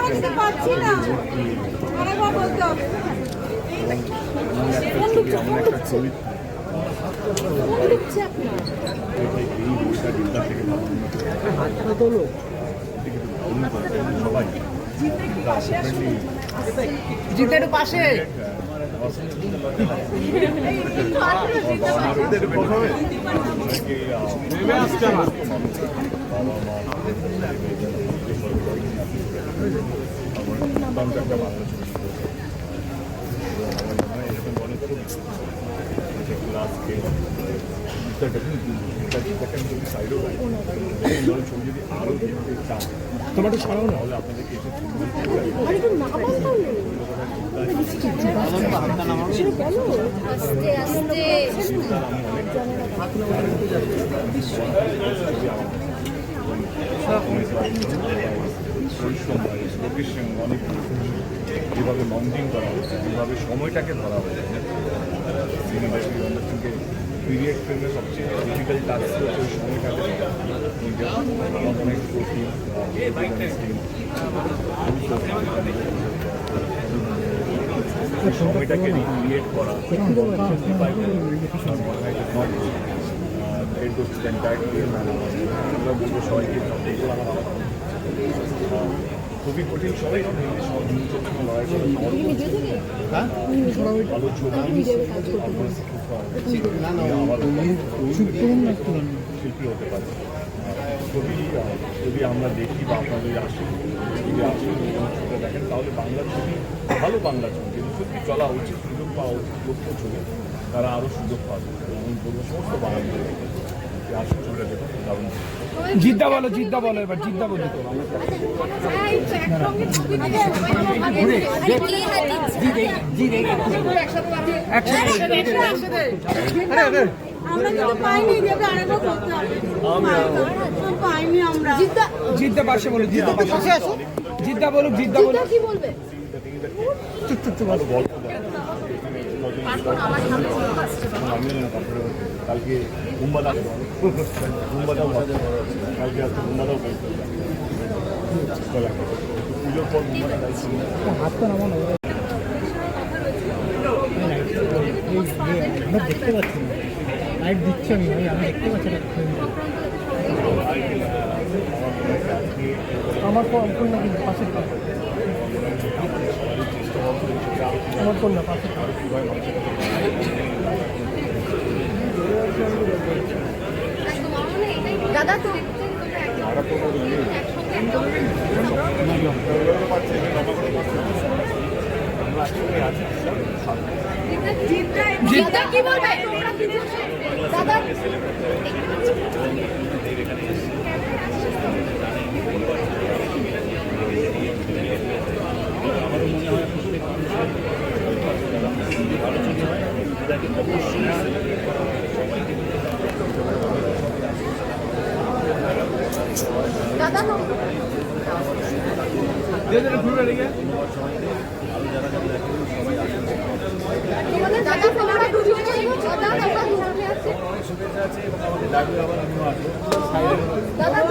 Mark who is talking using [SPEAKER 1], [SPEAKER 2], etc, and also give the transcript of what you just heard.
[SPEAKER 1] বুঝতে পারছি না আরেকবার বলতে হবে
[SPEAKER 2] জিতে একটু পাশে
[SPEAKER 3] তোমাকে ছাড়াও না হলে আপনাদেরকে লোকেশন অনেক যেভাবে লঞ্চিং করা হচ্ছে যেভাবে সময়টাকে ধরা হয়েছে সিনেমাকে পিরিয়ড ফিল্মে সবচেয়ে ডিফিকাল্ট টাস্ক হচ্ছে ওই সময়টাকে অনেক সময়টাকে রিক্রিয়েট করা সবাইকে খুবই কঠিন সবাই লড়াই করে ভালো ছবি শিল্পী হতে পারে ছবি যদি আমরা দেখি বা আপনাদের আসেন যদি আসেন ছবিটা দেখেন তাহলে বাংলা ছবি ভালো বাংলা ছবি কিন্তু সত্যি চলা উচিত সুযোগ পাওয়া উচিত লক্ষ ছবি তারা আরও সুযোগ পাবে আমি বলবো সমস্ত বাঙালিদের আসুন ছবিটা দেখুন দারুণ
[SPEAKER 2] জিদ্দা বলো এবার জিদ্দা বলি তো জিদ্দা পাশে বলো জিদ্দা বলুক
[SPEAKER 1] কি বলবে
[SPEAKER 3] কালকে মুম্বাদাও কালকে আসতে মুম্বাদাও বলতে পুজোর পর
[SPEAKER 4] আমরা দেখতে পাচ্ছি না লাইট দিচ্ছি আমি দেখতে পাচ্ছি না আমার ফোন না কিন্তু পাশের আমার ফোন না পাশের
[SPEAKER 1] দাদা তো জিদ্দা কি বলবে দাদা দাদা
[SPEAKER 2] ঘুরে রেখে
[SPEAKER 1] দাদা তোমরা দুজন দাদা দাদা